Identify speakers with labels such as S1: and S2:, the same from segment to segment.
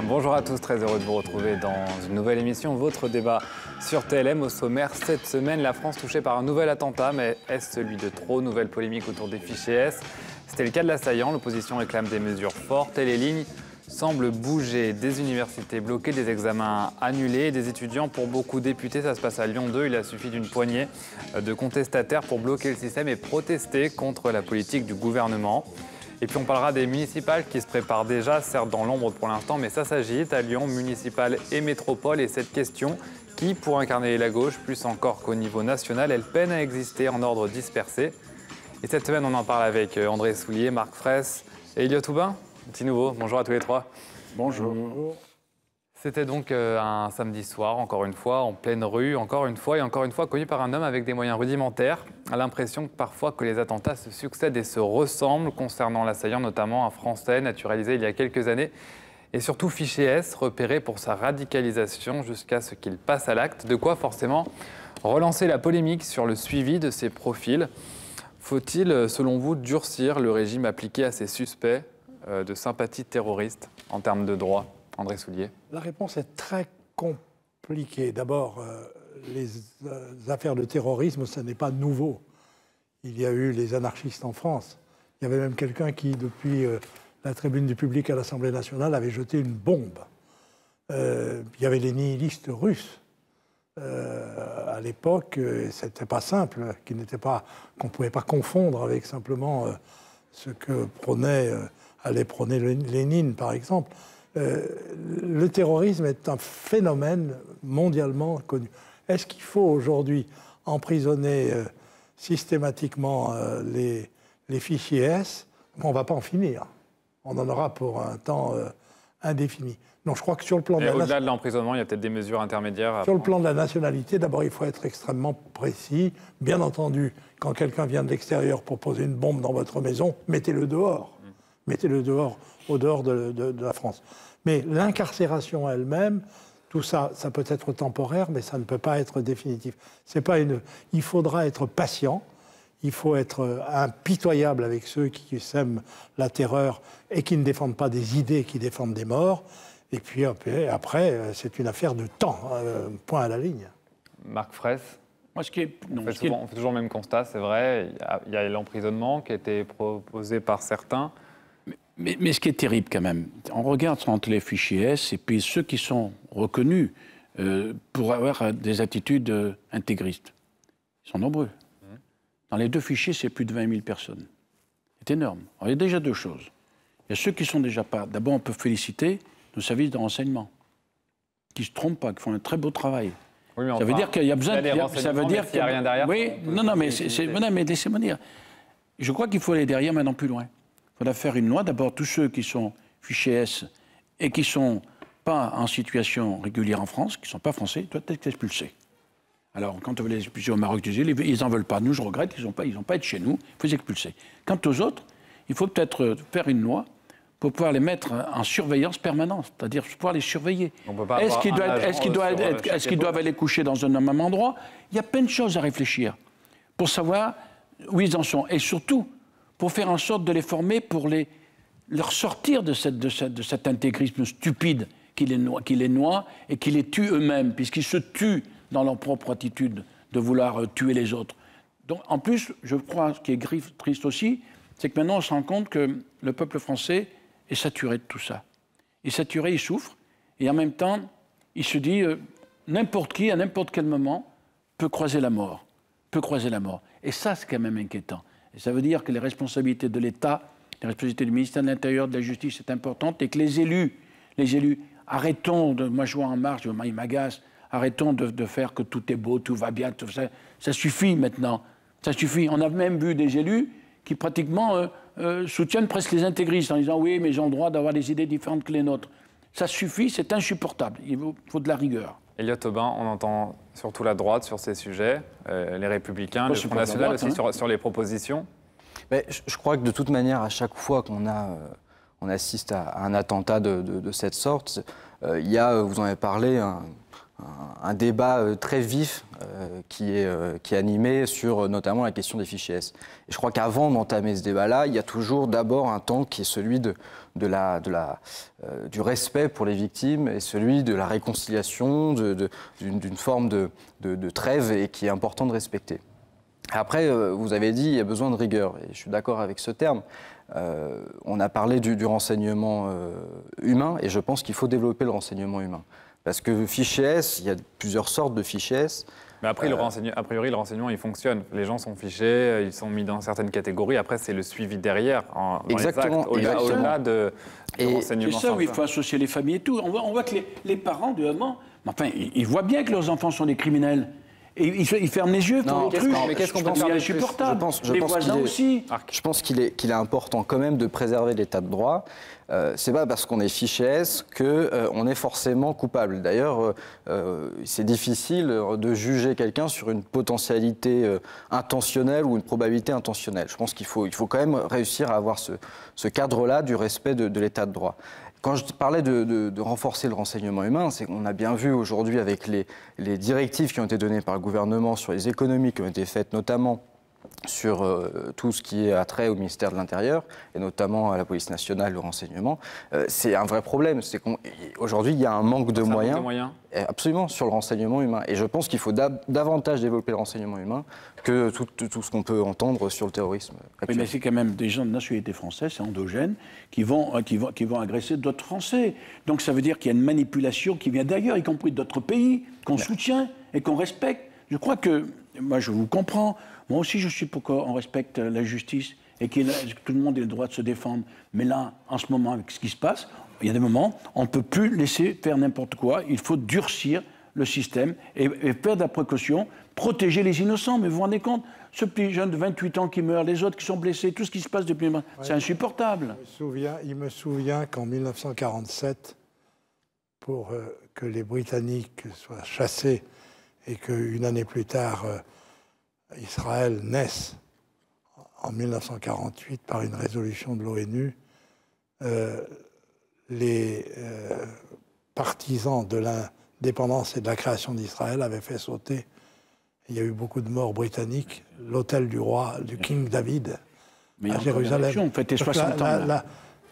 S1: Bonjour à tous, très heureux de vous retrouver dans une nouvelle émission, votre débat sur TLM. Au sommaire, cette semaine, la France touchée par un nouvel attentat, mais est-ce celui de trop? Nouvelle polémique autour des fichiers S. C'était le cas de l'assaillant, l'opposition réclame des mesures fortes et les lignes semblent bouger. Des universités bloquées, des examens annulés, des étudiants pour beaucoup députés. Ça se passe à Lyon 2, il a suffi d'une poignée de contestataires pour bloquer le système et protester contre la politique du gouvernement. Et puis on parlera des municipales qui se préparent déjà, certes dans l'ombre pour l'instant, mais ça s'agite à Lyon, municipales et métropole. Et cette question, qui pour incarner la gauche, plus encore qu'au niveau national, elle peine à exister en ordre dispersé. Et cette semaine, on en parle avec André Soulier, Marc Fraisse et Elliot Aubin. Petit nouveau, bonjour à tous les trois.
S2: Bonjour.
S1: C'était donc un samedi soir, encore une fois, en pleine rue, encore une fois, connu par un homme avec des moyens rudimentaires. A l'impression que parfois que les attentats se succèdent et se ressemblent, concernant l'assaillant, notamment un Français naturalisé il y a quelques années, et surtout fiché S, repéré pour sa radicalisation jusqu'à ce qu'il passe à l'acte. De quoi forcément relancer la polémique sur le suivi de ces profils. Faut-il, selon vous, durcir le régime appliqué à ces suspects de sympathie terroriste en termes de droit? André Soulier.
S2: La réponse est très compliquée. D'abord, les affaires de terrorisme, ce n'est pas nouveau. Il y a eu les anarchistes en France. Il y avait même quelqu'un qui, depuis la tribune du public à l'Assemblée nationale, avait jeté une bombe. Il y avait les nihilistes russes. À l'époque, c'était pas simple, qu'on ne pouvait pas confondre avec simplement ce que allait prôner Lénine, par exemple. Le terrorisme est un phénomène mondialement connu. Est-ce qu'il faut aujourd'hui emprisonner systématiquement les fichiers S? On ne va pas en finir. On en aura pour un temps indéfini. Non, je crois que sur le plan
S1: au-delà de l'emprisonnement, il y a peut-être des mesures intermédiaires.
S2: Sur le plan de la nationalité, d'abord, il faut être extrêmement précis. Bien entendu, quand quelqu'un vient de l'extérieur pour poser une bombe dans votre maison, mettez-le dehors. Mettez-le dehors, au dehors de la France. Mais l'incarcération elle-même, tout ça, ça peut être temporaire, mais ça ne peut pas être définitif. Il faudra être patient, il faut être impitoyable avec ceux qui sèment la terreur et qui ne défendent pas des idées, qui défendent des morts. Et puis après, c'est une affaire de temps, point à la ligne.
S1: Marc Fraisse. On fait toujours le même constat, c'est vrai. Il y a l'emprisonnement qui a été proposé par certains.
S3: Mais ce qui est terrible quand même, on regarde entre les fichiers S et puis ceux qui sont reconnus pour avoir des attitudes intégristes. Ils sont nombreux. Dans les deux fichiers, c'est plus de 20 000 personnes. C'est énorme. Alors, il y a déjà deux choses. Il y a ceux qui ne sont déjà pas... D'abord, on peut féliciter nos services de renseignement, qui ne se trompent pas, qui font un très beau travail. Oui, mais ça veut dire qu'il y a besoin de... Ça veut dire
S1: qu'il n'y a rien derrière.
S3: Oui, non, mais laissez-moi dire. Je crois qu'il faut aller derrière maintenant plus loin. Il faudra faire une loi. D'abord, tous ceux qui sont fichés S et qui ne sont pas en situation régulière en France, qui ne sont pas français, doivent être expulsés. Alors, quand on veut les expulser au Maroc, ils n'en veulent pas. Nous, je regrette, ils n'ont pas être chez nous. Il faut les expulser. Quant aux autres, il faut peut-être faire une loi pour pouvoir les mettre en surveillance permanente, c'est-à-dire pouvoir les surveiller. Est-ce qu'ils doivent aller coucher dans un même endroit? Il y a plein de choses à réfléchir pour savoir où ils en sont. Et surtout, pour faire en sorte de les former, pour leur sortir de cet intégrisme stupide qui les noie et qui les tue eux-mêmes, puisqu'ils se tuent dans leur propre attitude de vouloir tuer les autres. Donc, en plus, je crois, ce qui est triste aussi, c'est que maintenant on se rend compte que le peuple français est saturé de tout ça. Il est saturé, il souffre, et en même temps, il se dit, n'importe qui, à n'importe quel moment, peut croiser la mort. Et ça, c'est quand même inquiétant. Et ça veut dire que les responsabilités de l'État, les responsabilités du ministère de l'Intérieur, de la Justice, c'est importante, et que les élus, arrêtons de... Moi, je vois En Marche, il m'agace, arrêtons de faire que tout est beau, tout va bien, tout ça. Ça suffit maintenant. Ça suffit. On a même vu des élus qui pratiquement soutiennent presque les intégristes en disant « oui, mais ils ont le droit d'avoir des idées différentes que les nôtres ». Ça suffit, c'est insupportable. Il faut de la rigueur.
S1: Elliot Aubin, on entend surtout la droite sur ces sujets, les Républicains, le Front National aussi sur les propositions.
S4: Mais je crois que de toute manière, à chaque fois on assiste à un attentat de cette sorte, il y a, vous en avez parlé, un débat très vif qui est animé sur notamment la question des fichiers S. Et je crois qu'avant d'entamer ce débat-là, il y a toujours d'abord un temps qui est celui du respect pour les victimes et celui de la réconciliation, d'une forme de trêve et qui est important de respecter. Après, vous avez dit qu'il y a besoin de rigueur, et je suis d'accord avec ce terme. On a parlé du renseignement humain, et je pense qu'il faut développer le renseignement humain. Parce que le fichier S, il y a plusieurs sortes de fichiers S.
S1: Mais après, a priori, le renseignement, il fonctionne. Les gens sont fichés, ils sont mis dans certaines catégories. Après, c'est le suivi derrière,
S4: exactement,
S1: au-delà du renseignement.
S3: C'est ça où il faut associer les familles et tout. On voit que les parents, de moment, enfin, ils voient bien que leurs enfants sont des criminels. Et ils ferment les yeux pour les trucs.
S1: Mais qu'est-ce qu'on peut faire de
S3: insupportable. Les voisins aussi.
S4: Je pense qu'il est important quand même de préserver l'état de droit. C'est pas parce qu'on est fiché S qu'on est forcément coupable. D'ailleurs, c'est difficile de juger quelqu'un sur une potentialité intentionnelle ou une probabilité intentionnelle. Je pense qu'il faut quand même réussir à avoir ce cadre-là du respect de l'état de droit. Quand je parlais de renforcer le renseignement humain, c'est qu'on a bien vu aujourd'hui avec les directives qui ont été données par le gouvernement sur les économies qui ont été faites, notamment sur tout ce qui est attrait au ministère de l'Intérieur, et notamment à la police nationale, le renseignement, c'est un vrai problème. C'est qu'aujourd'hui, il y a un manque de moyens. Absolument, sur le renseignement humain. Et je pense qu'il faut davantage développer le renseignement humain que tout ce qu'on peut entendre sur le terrorisme actuel.
S3: Oui, mais c'est quand même des gens de nationalité française, c'est endogène, qui vont agresser d'autres Français. Donc ça veut dire qu'il y a une manipulation qui vient d'ailleurs, y compris d'autres pays, qu'on soutient et qu'on respecte. Je crois que, moi je vous comprends, moi aussi je suis pour qu'on respecte la justice et que tout le monde ait le droit de se défendre. Mais là, en ce moment, avec ce qui se passe, il y a des moments, on ne peut plus laisser faire n'importe quoi. Il faut durcir le système et faire de la précaution, protéger les innocents. Mais vous vous rendez compte, ce petit jeune de 28 ans qui meurt, les autres qui sont blessés, tout ce qui se passe depuis... C'est insupportable.
S2: Il me souvient qu'en 1947, pour que les Britanniques soient chassés et qu'une année plus tard, Israël naisse, en 1948, par une résolution de l'ONU, les partisans de l'indépendance et de la création d'Israël avaient fait sauter, il y a eu beaucoup de morts britanniques, l'hôtel du roi, du King David, à Jérusalem.
S3: On fêtait 60 ans.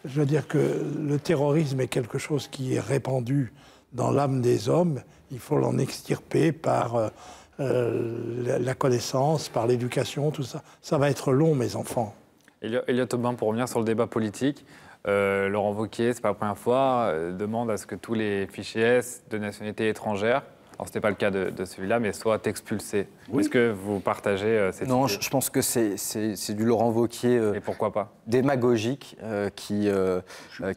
S2: Je veux dire que le terrorisme est quelque chose qui est répandu dans l'âme des hommes. Il faut l'en extirper par la connaissance, par l'éducation, tout ça. Ça va être long, mes enfants.
S1: Elliot Aubin, pour revenir sur le débat politique, Laurent Wauquiez, c'est pas la première fois, demande à ce que tous les fichiers S de nationalité étrangère, alors ce n'était pas le cas de celui-là, mais soient expulsés. Oui. Est-ce que vous partagez cette idée ?
S4: Non, je pense que c'est du Laurent Wauquiez
S1: et pourquoi pas
S4: démagogique qui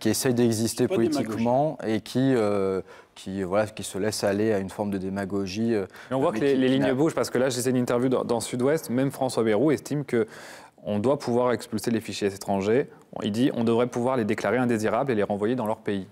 S4: essaye d'exister politiquement et qui se laisse aller à une forme de démagogie.
S1: Mais on voit que les lignes bougent, parce que là, j'ai une interview dans Sud-Ouest, même François Bayrou estime qu'on doit pouvoir expulser les fichiers étrangers. Il dit qu'on devrait pouvoir les déclarer indésirables et les renvoyer dans leur pays.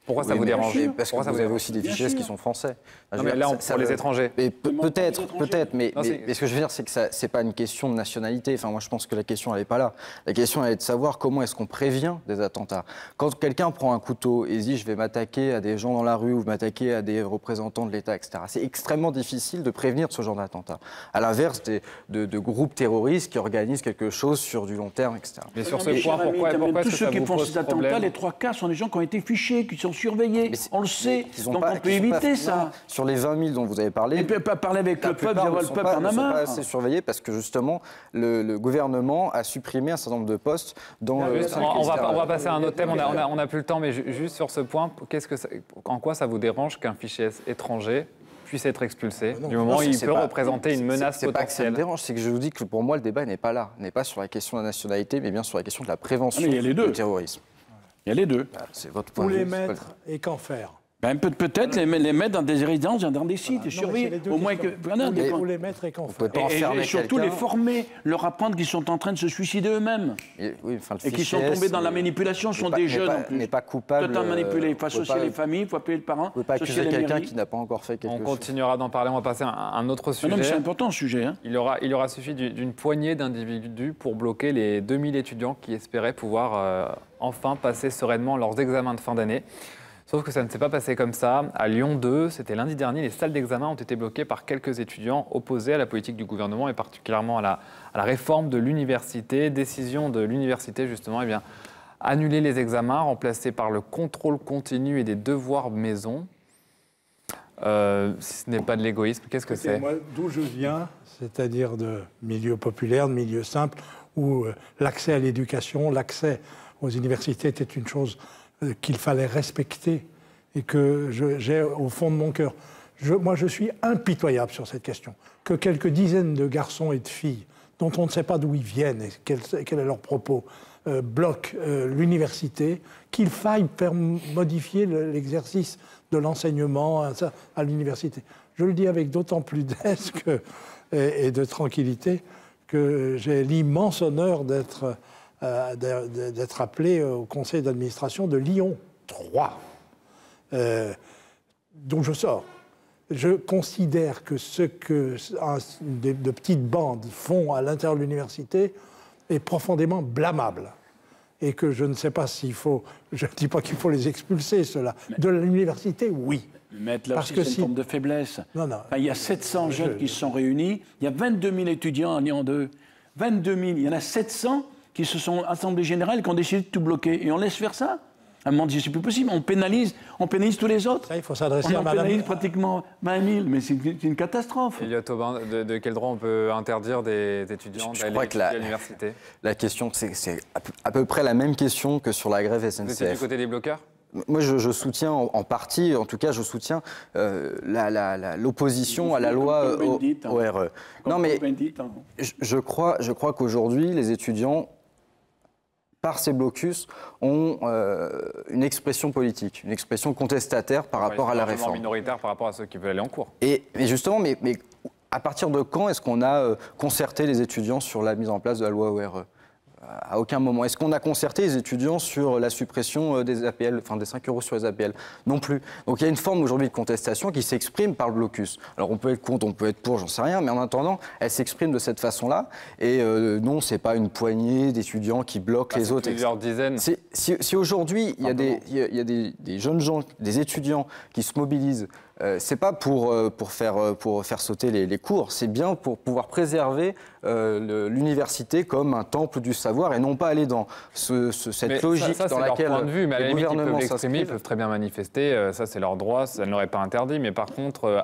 S1: Pourquoi ça vous dérange ?
S4: Parce que vous avez aussi des fichiers qui sont français.
S1: Non, mais là, pour les étrangers.
S4: Peut-être, mais ce que je veux dire, c'est que ce n'est pas une question de nationalité. Enfin, moi, je pense que la question, elle n'est pas là. La question, elle est de savoir comment est-ce qu'on prévient des attentats. Quand quelqu'un prend un couteau et dit « je vais m'attaquer à des gens dans la rue ou m'attaquer à des représentants de l'État, etc. », c'est extrêmement difficile de prévenir de ce genre d'attentat. À l'inverse de groupes terroristes qui organisent quelque chose sur du long terme, etc.
S1: Mais sur ce point, pourquoi
S3: tous
S1: est-ce que
S3: ceux
S1: ça
S3: qui
S1: vous
S3: font
S1: pose
S3: ces attentats,
S1: problème ?
S3: les 3 quarts sont des gens qui ont été fichés, qui sont surveillés. On le sait. Donc on peut éviter ça.
S4: Sur les 20 000 dont vous avez parlé...
S3: Et puis pas parler avec le peuple, dire le peuple en a marre.
S4: Ne sont pas assez surveillés parce que justement, le gouvernement a supprimé un certain nombre de postes dans...
S1: On va passer à un autre thème, on n'a plus le temps, mais juste sur ce point, en quoi ça vous dérange qu'un fichier étranger puisse être expulsé du moment où il peut représenter une menace potentielle?
S4: C'est pas que ça me dérange, c'est que je vous dis que pour moi, le débat n'est pas là. N'est pas sur la question de la nationalité, mais bien sur la question de la prévention du terrorisme.
S3: Il y a les deux.
S4: C'est votre point
S2: Où
S4: de vue.
S2: les mettre et qu'en faire?
S3: Peut-être les mettre dans des résidences, dans des sites, surveiller, au moins que...
S2: Où les mettre et qu'en faire?
S3: Et surtout les former, leur apprendre qu'ils sont en train de se suicider eux-mêmes. Et qu'ils sont tombés dans la manipulation, sont des jeunes en plus.
S4: N'est pas coupable.
S3: Totalement manipulé. Il faut associer les familles, il faut appeler les parents.
S4: On ne peut pas accuser quelqu'un qui n'a pas encore fait quelque chose.
S1: On continuera d'en parler, on va passer à un autre sujet.
S3: Non, mais c'est important ce sujet.
S1: Il aura suffi d'une poignée d'individus pour bloquer les 2000 étudiants qui espéraient pouvoir enfin passer sereinement leurs examens de fin d'année. Sauf que ça ne s'est pas passé comme ça. À Lyon 2, c'était lundi dernier, les salles d'examen ont été bloquées par quelques étudiants opposés à la politique du gouvernement et particulièrement à la réforme de l'université. Décision de l'université, justement, eh bien, annuler les examens, remplacés par le contrôle continu et des devoirs maison. Si ce n'est pas de l'égoïsme, qu'est-ce que c'est?
S2: Moi, d'où je viens, c'est-à-dire de milieux populaires, de milieux simples, où l'accès à l'éducation, l'accès aux universités était une chose qu'il fallait respecter et que j'ai au fond de mon cœur. Moi, je suis impitoyable sur cette question. Que quelques dizaines de garçons et de filles, dont on ne sait pas d'où ils viennent et quel est leur propos, bloquent l'université, qu'il faille faire modifier l'exercice de l'enseignement à l'université. Je le dis avec d'autant plus d'aise et de tranquillité que j'ai l'immense honneur d'être appelé au conseil d'administration de Lyon 3, dont je sors. Je considère que ce que de petites bandes font à l'intérieur de l'université est profondément blâmable. Et que je ne sais pas s'il faut... Je ne dis pas qu'il faut les expulser, ceux-là. De l'université, oui.
S3: Mais là aussi, c'est une forme de faiblesse.
S2: Non.
S3: Enfin, il y a 700 jeunes qui se sont réunis. Il y a 22 000 étudiants à Lyon 2. 22 000. Il y en a 700 qui se sont assemblés générales, qui ont décidé de tout bloquer. Et on laisse faire ça? À un moment donné, c'est plus possible. On pénalise tous les autres.
S2: Ça, il faut s'adresser à
S3: madame. On pénalise pratiquement 20 000, mais c'est une catastrophe.
S1: Elliot Aubin, de quel droit on peut interdire des étudiants d'aller étudier à l'université?
S4: La question, c'est à peu près la même question que sur la grève SNCF.
S1: Vous étiez du côté des bloqueurs?
S4: Moi, je soutiens en partie, en tout cas, je soutiens l'opposition à la loi au RE. Non, mais je crois qu'aujourd'hui, les étudiants, par ces blocus, ont une expression politique, une expression contestataire par rapport à la réforme.
S1: Minoritaire par rapport à ceux qui veulent aller en cours.
S4: Et justement, mais à partir de quand est-ce qu'on a concerté les étudiants sur la mise en place de la loi ORE? À aucun moment. Est-ce qu'on a concerté les étudiants sur la suppression des APL, enfin des 5 € sur les APL? Non plus. Donc il y a une forme aujourd'hui de contestation qui s'exprime par le blocus. Alors on peut être contre, on peut être pour, j'en sais rien, mais en attendant, elle s'exprime de cette façon-là. Et non, c'est pas une poignée d'étudiants qui bloquent les autres.
S1: Plusieurs dizaines.
S4: Si aujourd'hui il y a des jeunes gens, des étudiants qui se mobilisent, c'est pas pour faire sauter les cours, c'est bien pour pouvoir préserver l'université comme un temple du savoir et non pas aller dans cette logique dans laquelle
S1: leur point de vue, mais à la
S4: le
S1: limite,
S4: gouvernement
S1: s'exprimer, ils peuvent très bien manifester, ça c'est leur droit, ça ne l'aurait pas interdit, mais par contre...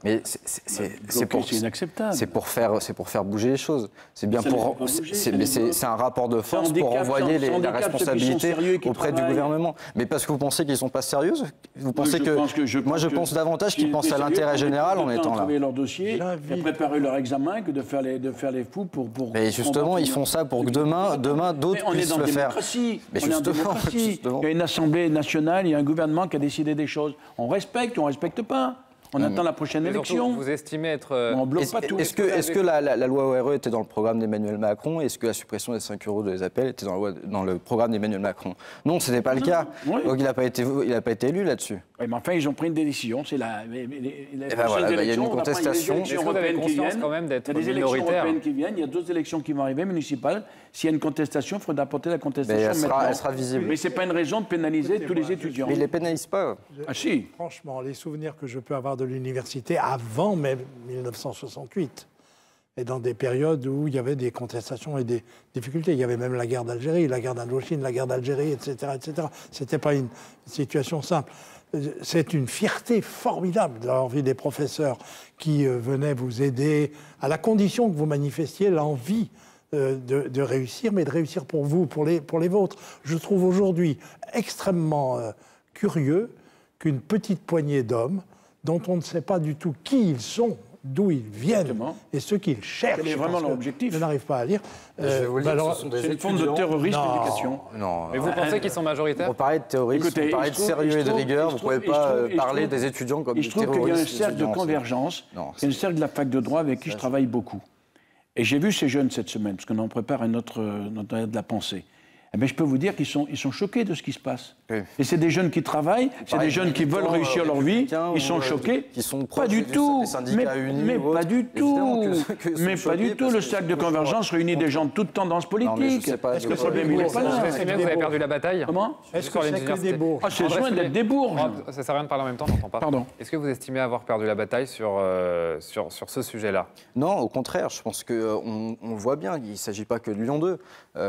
S4: Mais c'est
S3: inacceptable.
S4: C'est pour faire bouger les choses. C'est bien c'est un rapport de force pour renvoyer la responsabilité auprès du gouvernement. Mais parce que vous pensez qu'ils sont pas sérieux? Vous pensez moi je pense davantage qu'ils pensent à l'intérêt général en étant là.
S3: Travailler leur dossier, et préparer leur examen que de faire les fous pour.
S4: Mais justement, ils font ça pour que demain d'autres puissent le faire.
S3: Mais on est en démocratie. Il y a une Assemblée nationale, il y a un gouvernement qui a décidé des choses. On respecte ou on respecte pas. On attend la prochaine élection.
S1: Vous estimez être...
S3: On bloque pas tout.
S4: Est-ce que la loi ORE était dans le programme d'Emmanuel Macron? Est-ce que la suppression des 5 € de les APL était dans le programme d'Emmanuel Macron? Non, ce n'était pas le cas. Oui. Donc il n'a pas été élu là-dessus.
S3: Oui, mais enfin, ils ont pris une décision. C'est la
S4: il y a une contestation.
S1: Est-ce que vous avez conscience quand même d'être minoritaire?
S3: Il y a des élections européennes qui viennent, il y a d'autres élections qui vont arriver, municipales. S'il y a une contestation, il faudra apporter la contestation.
S4: Elle sera visible.
S3: Mais ce n'est pas une raison de pénaliser tous les étudiants.
S4: Mais ils ne les pénalisent pas.
S3: Ah si.
S2: Franchement, les souvenirs que je peux avoir de l'université avant même 1968, et dans des périodes où il y avait des contestations et des difficultés. Il y avait même la guerre d'Algérie, la guerre d'Indochine, la guerre d'Algérie, etc., etc. Ce n'était pas une situation simple. C'est une fierté formidable d'avoir vu des professeurs qui venaient vous aider, à la condition que vous manifestiez l'envie de réussir, mais de réussir pour vous, pour les vôtres. Je trouve aujourd'hui extrêmement curieux qu'une petite poignée d'hommes, dont on ne sait pas du tout qui ils sont, d'où ils viennent, exactement, et ce qu'ils cherchent.
S3: Quel est vraiment leur objectif?
S2: Je n'arrive pas à lire.
S4: Je vais vous le dire, ce sont des
S3: c'est une forme de terrorisme d'éducation.
S1: Non. Mais vous pensez qu'ils sont majoritaires?
S4: Pour parler de terrorisme, pour parler de sérieux et de rigueur, vous ne pouvez pas parler des étudiants comme des terroristes.
S3: Je trouve qu'il y a un cercle de convergence, il y a un cercle de la fac de droit avec qui je travaille beaucoup. Et j'ai vu ces jeunes cette semaine, parce qu'on en prépare notre de la pensée. Eh bien, je peux vous dire qu'ils sont choqués de ce qui se passe.
S4: Oui.
S3: Et c'est des jeunes qui travaillent, c'est des jeunes qui veulent réussir leur vie, ils sont choqués.
S4: Qui sont
S3: Pas du tout, mais
S4: ou
S3: pas
S4: autres.
S3: du tout,
S4: Évidemment que
S3: mais
S4: sont
S3: pas du
S4: choqués
S3: tout.
S4: parce
S3: Le
S4: que
S3: cercle de
S4: c'est
S3: convergence réunit des gens de toute tendance
S4: Non, mais je
S3: politique.
S4: sais pas,
S3: Est-ce que le
S4: je-
S3: problème, il est pas là?
S1: Est-ce que vous avez perdu la bataille?
S3: Comment?
S2: Est-ce que
S1: Sur les
S2: c'est que
S1: universités.
S2: des beaux?
S3: Ah, c'est
S1: André
S3: loin
S1: Soulet.
S3: d'être des bourges.
S1: Oh, ça sert à rien de parler en même temps, on n'entend pas.
S3: Pardon.
S1: Est-ce que vous estimez avoir perdu la bataille sur ce sujet-là?
S4: Non, au contraire, je pense qu'on on le voit bien, il ne s'agit pas que de Lyon 2.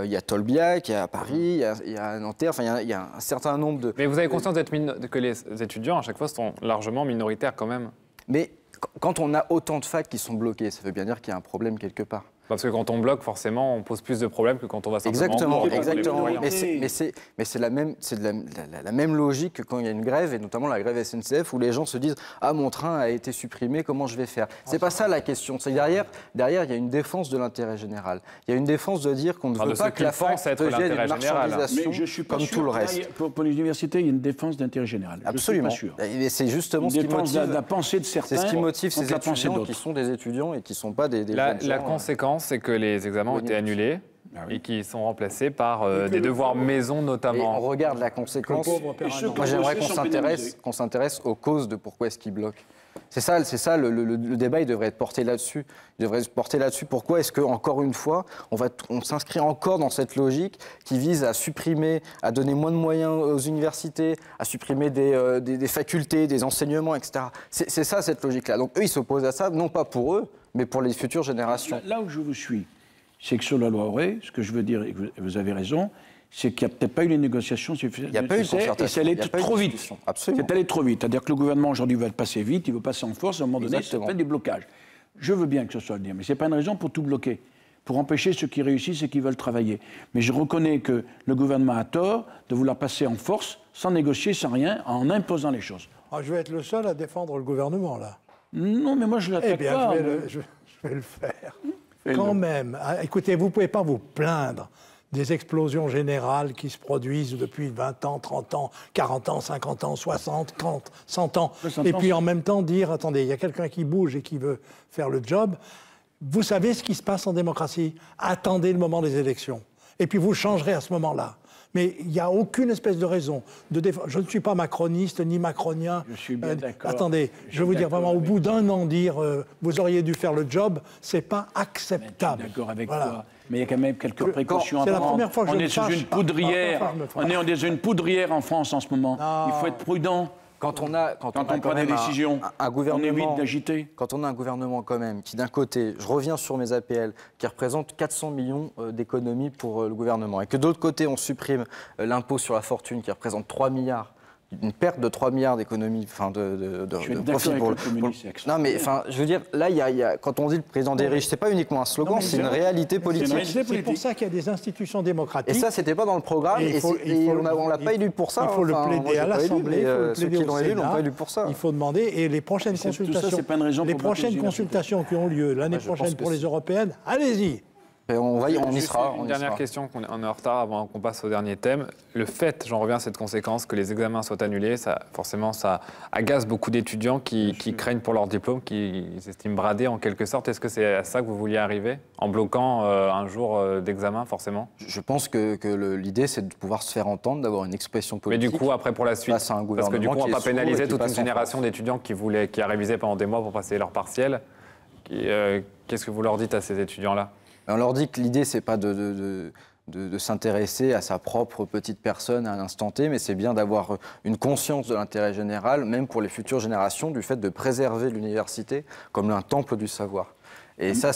S4: Il y a Tolbiac, il y a Paris, il y a Nanterre, enfin, il y a un certain nombre de...
S1: Mais vous avez conscience que les étudiants, à chaque fois, sont largement minoritaires quand même?
S4: Mais quand on a autant de facs qui sont bloqués, ça veut bien dire qu'il y a un problème quelque part.
S1: Parce que quand on bloque, forcément, on pose plus de problèmes que quand on va simplement...
S4: Exactement,
S1: bloquer pour les
S4: exactement.
S1: moyens.
S4: Mais c'est la même logique que quand il y a une grève, et notamment la grève SNCF, où les gens se disent « Ah, mon train a été supprimé, comment je vais faire ?» C'est pas ça la question. C'est derrière, il y a une défense de l'intérêt général. Il y a une défense de dire qu'on ne veut pas que la fac devienne une marchandisation
S3: Mais je suis pas
S4: comme
S3: sûr.
S4: tout le reste.
S3: Pour les universités, il y a une défense d'intérêt général.
S4: Absolument.
S3: Je suis pas sûr.
S4: Et c'est justement
S3: Une
S4: ce qui
S3: défense
S4: motive...
S3: de la pensée de
S4: C'est
S3: certains.
S4: ce qui motive ces
S3: contre la pensée
S4: étudiants
S3: d'autres.
S4: qui sont des étudiants et qui ne sont pas des
S1: La
S4: jeunes gens,
S1: conséquence, c'est que les examens ont été annulés
S3: Ah oui.
S1: et qui sont remplacés par des devoirs maison
S4: Et on
S1: notamment.
S4: regarde la conséquence.
S2: Le pauvre père
S3: Et ceux
S2: Adam.
S3: qui
S4: Moi, j'aimerais
S3: bossé
S4: qu'on
S3: sont pénalisés.
S4: s'intéresse aux causes de pourquoi est-ce qu'ils bloquent. C'est ça le débat, il devrait être porté là-dessus. Il devrait se porter là-dessus. Pourquoi est-ce que, encore une fois, on s'inscrit encore dans cette logique qui vise à supprimer, à donner moins de moyens aux universités, à supprimer des facultés, des enseignements, etc. C'est ça, cette logique-là. Donc, eux, ils s'opposent à ça, non pas pour eux, mais pour les futures générations.
S3: Là où je vous suis, c'est que sur la loi Auré, ce que je veux dire, et que vous avez raison, c'est qu'il n'y a peut-être pas eu les négociations suffisantes.
S4: Il n'y a pas eu de
S3: Et
S4: concertation.
S3: c'est allé
S4: Il y a pas eu de
S3: trop vite.
S4: discussion. Absolument.
S3: C'est allé trop vite. C'est-à-dire que le gouvernement aujourd'hui veut passer vite, il veut passer en force, à un moment donné, ça
S4: Exactement.
S3: fait des blocages. Je veux bien que ce soit le dire, mais ce n'est pas une raison pour tout bloquer, pour empêcher ceux qui réussissent et qui veulent travailler. Mais je reconnais que le gouvernement a tort de vouloir passer en force, sans négocier, sans rien, en imposant les choses.
S2: Ah, je vais être le seul à défendre le gouvernement, là.
S3: Non, mais moi je
S2: Eh
S3: l'attaque
S2: bien,
S3: pas.
S2: je vais le faire.
S3: Fais-le.
S2: Quand même, ah, écoutez, vous ne pouvez pas vous plaindre des explosions générales qui se produisent depuis 20 ans, 30 ans, 40 ans, 50 ans, 60, 30, 100 ans.
S3: 60
S2: Et
S3: ans,
S2: puis
S3: c'est-
S2: en même temps dire, attendez, il y a quelqu'un qui bouge et qui veut faire le job. Vous savez ce qui se passe en démocratie. Attendez le moment des élections. Et puis vous changerez à ce moment-là. Mais il n'y a aucune espèce de raison de défendre. Je ne suis pas macroniste ni macronien.
S3: Je suis bien d'accord.
S2: Attendez, je vais vous dire vraiment, au bout d'un an, dire vous auriez dû faire le job, c'est pas
S3: Je
S2: acceptable.
S3: suis d'accord avec
S2: Voilà.
S3: toi. Mais il y a quand même quelques précautions à
S2: c'est la
S3: prendre.
S2: première fois que je
S3: On
S2: me
S3: est sous
S2: fâche.
S3: une poudrière.
S2: Ah, je me fâche.
S3: On est dans une poudrière en France en ce moment.
S2: Non.
S3: Il faut être prudent
S4: Quand on
S3: quand on prend des
S4: même
S3: décisions.
S4: un
S3: On
S4: gouvernement,
S3: évite d'agiter.
S4: quand on a un gouvernement quand même qui d'un côté, je reviens sur mes APL, qui représente 400 millions d'économies pour le gouvernement, et que d'autre côté on supprime l'impôt sur la fortune qui représente 3 milliards, une perte de 3 milliards d'économies, enfin de
S3: Je suis
S4: de
S3: d'accord
S4: profit
S3: avec
S4: pour
S3: le communiste, c'est
S4: Non mais enfin, je veux dire, là, il y a, quand on dit le président des riches, c'est pas uniquement un slogan,
S2: Non, mais
S4: c'est une
S2: c'est-
S4: réalité politique.
S3: réalité.
S2: C'est pour ça qu'il y a des institutions démocratiques.
S4: Et ça, c'était pas dans le programme,
S2: Et il faut-
S4: et on l'a pas élu pour ça.
S2: Il faut le
S4: Enfin, moi,
S2: plaider
S4: j'ai
S2: à
S4: pas élu,
S2: l'Assemblée,
S4: mais,
S2: il faut le
S4: ceux
S2: plaider
S4: qui
S2: au
S4: l'ont élu l'ont
S2: Sénat.
S4: pas élu pour ça.
S2: Il faut demander, et les prochaines
S3: Tout ça,
S2: consultations,
S3: c'est pas une raison
S2: les
S3: pour bloquer les
S2: prochaines
S3: universités.
S2: consultations qui ont lieu l'année
S4: je pense
S2: prochaine
S4: que
S2: pour les
S4: c'est-
S2: européennes, allez-y.
S4: Et on y
S1: Juste
S4: sera.
S1: Une
S4: on y
S1: dernière
S4: sera.
S1: question, on est en retard avant qu'on passe au dernier thème. Le fait, j'en reviens à cette conséquence, que les examens soient annulés, forcément, ça agace beaucoup d'étudiants qui craignent pour leur diplôme, qui s'estiment bradés en quelque sorte. Est-ce que c'est à ça que vous vouliez arriver, en bloquant un jour d'examen, forcément?
S4: Je pense que l'idée, c'est de pouvoir se faire entendre, d'avoir une expression
S1: Mais
S4: politique.
S1: du coup, après, pour la suite,
S4: face à un
S1: parce que du coup,
S4: gouvernement
S1: on
S4: qui
S1: va
S4: est
S1: pas
S4: sourd et
S1: pénaliser
S4: qui
S1: toute une
S4: passe en
S1: génération
S4: force.
S1: d'étudiants qui a révisé pendant des mois pour passer leur partiel. Qu'est-ce que vous leur dites à ces étudiants-là?
S4: On leur dit que l'idée, c'est pas de s'intéresser à sa propre petite personne à un instant T, mais c'est bien d'avoir une conscience de l'intérêt général, même pour les futures générations, du fait de préserver l'université comme un temple du savoir. Et ça,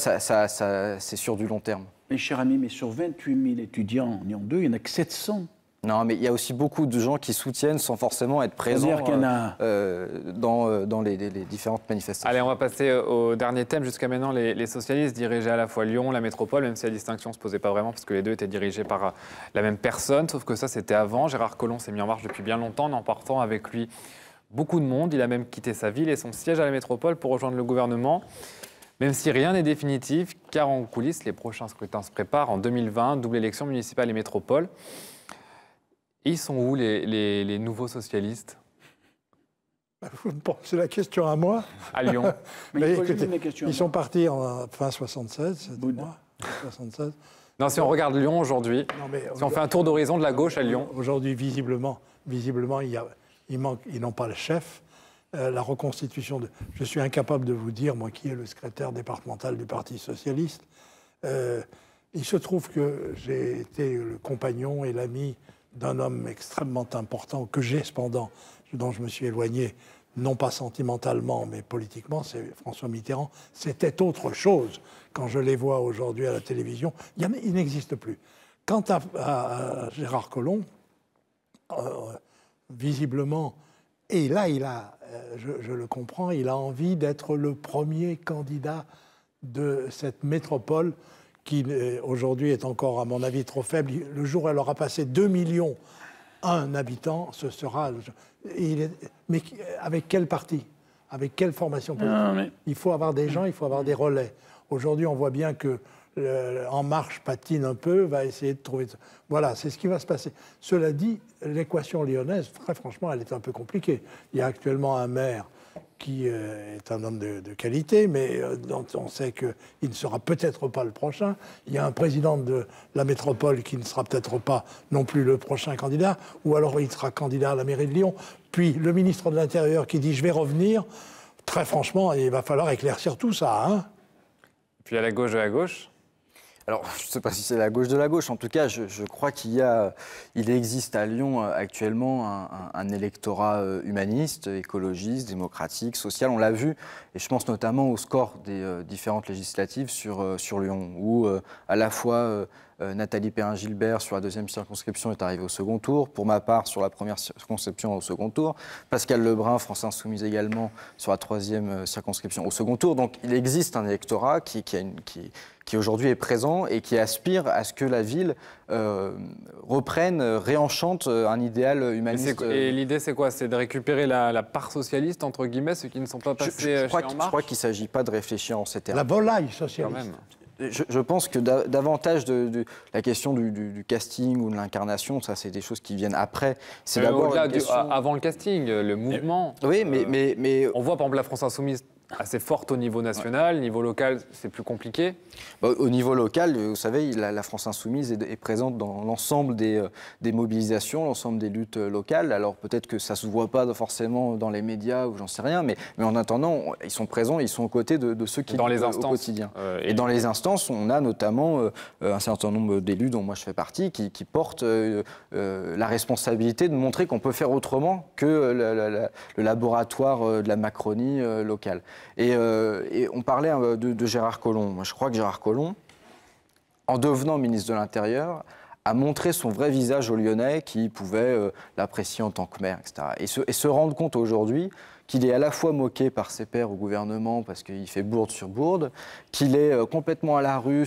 S4: c'est sur du long terme.
S3: Mes chers amis, mais sur 28 000 étudiants en Lyon 2, il n'y en a que 700.
S4: Non, mais il y a aussi beaucoup de gens qui soutiennent sans forcément être présents
S3: C'est-à-dire qu'il y en a-
S4: dans les différentes manifestations.
S1: Allez, on va passer au dernier thème. Jusqu'à maintenant, les socialistes dirigeaient à la fois Lyon, la métropole, même si la distinction ne se posait pas vraiment, parce que les deux étaient dirigés par la même personne, sauf que ça, c'était avant. Gérard Collomb s'est mis en marche depuis bien longtemps, en emportant avec lui beaucoup de monde. Il a même quitté sa ville et son siège à la métropole pour rejoindre le gouvernement. Même si rien n'est définitif, car en coulisses, les prochains scrutins se préparent en 2020, double élection municipale et métropole. Ils sont où les nouveaux socialistes?
S2: Vous me posez la question à moi.
S1: À Lyon.
S3: Mais
S2: Mais
S3: il faut
S2: écoutez,
S3: juste mes questions.
S2: ils sont partis en fin 76, c'était
S3: Bouddha.
S2: moi, 76.
S1: Non, si on regarde Lyon aujourd'hui, si on fait un tour d'horizon de la gauche à Lyon.
S2: Aujourd'hui, visiblement ils n'ont pas le chef. La reconstitution de... Je suis incapable de vous dire, moi qui est le secrétaire départemental du Parti socialiste, il se trouve que j'ai été le compagnon et l'ami d'un homme extrêmement important, que j'ai cependant, dont je me suis éloigné, non pas sentimentalement, mais politiquement, c'est François Mitterrand. C'était autre chose. Quand je les vois aujourd'hui à la télévision, il n'existe plus. Quant à Gérard Collomb, visiblement, et là, je le comprends, il a envie d'être le premier candidat de cette métropole qui, aujourd'hui, est encore, à mon avis, trop faible. Le jour où elle aura passé 2 millions habitants, ce sera... Mais avec quel parti? Avec quelle formation politique?
S3: Non, mais...
S2: Il faut avoir des gens, il faut avoir des relais. Aujourd'hui, on voit bien que En Marche patine un peu, va essayer de trouver... Voilà, c'est ce qui va se passer. Cela dit, l'équation lyonnaise, très franchement, elle est un peu compliquée. Il y a actuellement un maire qui est un homme de qualité, mais dont on sait qu'il ne sera peut-être pas le prochain. Il y a un président de la métropole qui ne sera peut-être pas non plus le prochain candidat, ou alors il sera candidat à la mairie de Lyon. Puis le ministre de l'Intérieur qui dit « je vais revenir ». Très franchement, il va falloir éclaircir tout ça. Hein.
S1: Puis à la gauche de la gauche.
S4: Alors, je ne sais pas si c'est la gauche de la gauche. En tout cas, je crois il existe à Lyon actuellement un électorat humaniste, écologiste, démocratique, social. On l'a vu, et je pense notamment au score des différentes législatives sur Lyon, où à la fois Nathalie Perrin-Gilbert sur la deuxième circonscription est arrivée au second tour. Pour ma part, sur la première circonscription au second tour. Pascal Lebrun, France Insoumise également, sur la troisième circonscription au second tour. Donc, il existe un électorat qui aujourd'hui est présent et qui aspire à ce que la ville reprenne, réenchante un idéal humaniste.
S1: Et l'idée, c'est quoi? C'est de récupérer la part socialiste, entre guillemets, ceux qui ne sont pas passés chez En Marche?
S4: Je crois qu'il ne s'agit pas de réfléchir en ces termes.
S2: La volaille socialiste.
S1: Quand même.
S4: Je pense que davantage de la question du casting ou de l'incarnation, ça c'est des choses qui viennent après. C'est d'abord
S1: avant le casting, le mouvement.
S4: Oui, mais
S1: on voit par exemple la France Insoumise assez forte au niveau national, niveau local c'est plus compliqué.
S4: Au niveau local, vous savez, la France Insoumise est présente dans l'ensemble des mobilisations, l'ensemble des luttes locales. Alors peut-être que ça ne se voit pas forcément dans les médias ou j'en sais rien, mais en attendant, ils sont présents, ils sont aux côtés de ceux qui luttent au quotidien. Et dans les instances, on a notamment un certain nombre d'élus dont moi je fais partie qui portent la responsabilité de montrer qu'on peut faire autrement que le laboratoire de la Macronie locale. Et on parlait de Gérard Collomb. Moi, je crois que Gérard Collomb, en devenant ministre de l'Intérieur, a montré son vrai visage aux Lyonnais qui pouvaient l'apprécier en tant que maire, etc. Et se rendre compte aujourd'hui qu'il est à la fois moqué par ses pairs au gouvernement parce qu'il fait bourde sur bourde, qu'il est complètement à la rue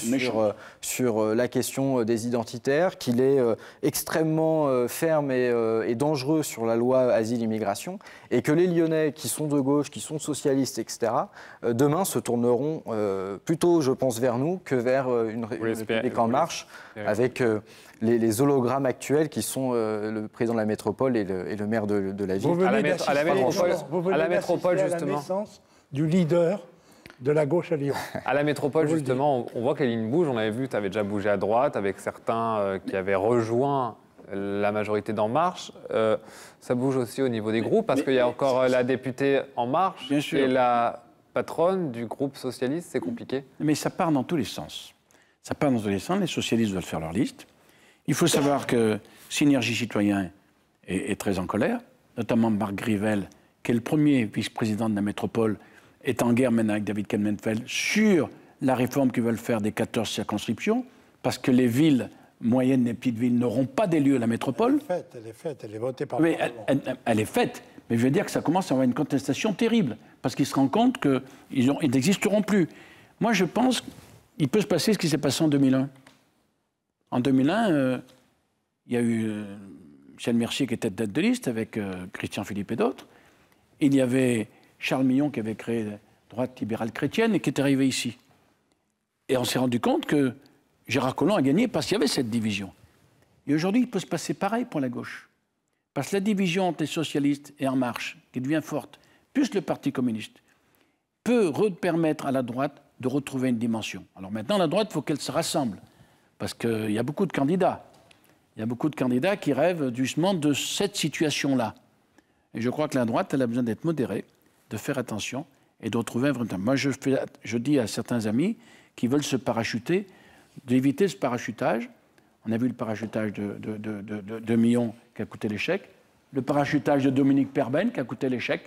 S4: sur la question des identitaires, qu'il est extrêmement ferme et dangereux sur la loi asile-immigration, et que les Lyonnais qui sont de gauche, qui sont socialistes, etc., demain se tourneront plutôt, je pense, vers nous que vers une République en marche, avec les hologrammes actuels qui sont le président de la métropole et le maire de la ville.
S1: À la métropole, justement.
S2: La naissance du leader de la gauche à Lyon.
S1: À la métropole, justement, on voit que les lignes bougent. On avait vu, tu avais déjà bougé à droite avec certains qui avaient rejoint la majorité d'En Marche. Ça bouge aussi au niveau des groupes parce qu'il y a encore la députée En Marche et la patronne du groupe socialiste. C'est compliqué.
S3: Mais ça part dans tous les sens. Ça part dans tous les sens. Les socialistes veulent faire leur liste. Il faut savoir que Synergie Citoyen est très en colère, notamment Marc Grivel, qui est le premier vice-président de la métropole, est en guerre maintenant avec David Kemmenfeld sur la réforme qu'ils veulent faire des 14 circonscriptions, parce que les villes moyennes, les petites villes, n'auront pas d'élu à la métropole.
S2: Elle est votée par le Parlement.
S3: Elle est faite, mais je veux dire que ça commence à avoir une contestation terrible, parce qu'ils se rendent compte qu'ils n'existeront plus. Moi, je pense qu'il peut se passer ce qui s'est passé en 2001. En 2001, il y a eu Michel Mercier qui était tête de liste avec Christian Philippe et d'autres. Il y avait Charles Millon qui avait créé Droite libérale chrétienne et qui est arrivé ici. Et on s'est rendu compte que Gérard Collomb a gagné parce qu'il y avait cette division. Et aujourd'hui, il peut se passer pareil pour la gauche. Parce que la division entre les socialistes et En Marche, qui devient forte, plus le Parti communiste, peut permettre à la droite de retrouver une dimension. Alors maintenant, la droite, il faut qu'elle se rassemble. Parce qu'il y a beaucoup de candidats. Il y a beaucoup de candidats qui rêvent justement de cette situation-là. Et je crois que la droite, elle a besoin d'être modérée, de faire attention et de retrouver un vrai temps. Moi, je dis à certains amis qui veulent se parachuter, d'éviter ce parachutage. On a vu le parachutage de Millon qui a coûté l'échec, le parachutage de Dominique Perben qui a coûté l'échec.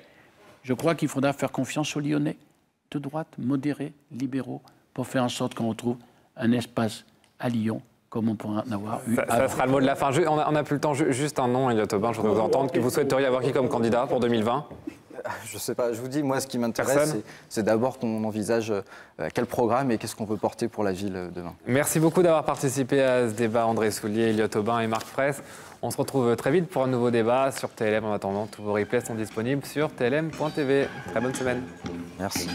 S3: Je crois qu'il faudra faire confiance aux Lyonnais, de droite, modérés, libéraux, pour faire en sorte qu'on retrouve un espace à Lyon comme on pourrait en avoir eu.
S1: Ça sera le mot de la fin. On n'a plus le temps. Juste un nom, Elliott Aubin, je voudrais vous entendre. Que vous souhaiteriez avoir qui comme candidat pour 2020 ?
S4: Je ne sais pas, je vous dis, moi, ce qui m'intéresse, c'est d'abord qu'on envisage quel programme et qu'est-ce qu'on veut porter pour la ville demain.
S1: Merci beaucoup d'avoir participé à ce débat, André Soulier, Elliott Aubin et Marc Fraisse. On se retrouve très vite pour un nouveau débat sur TLM. En attendant, tous vos replays sont disponibles sur tlm.tv. Très bonne semaine.
S4: Merci.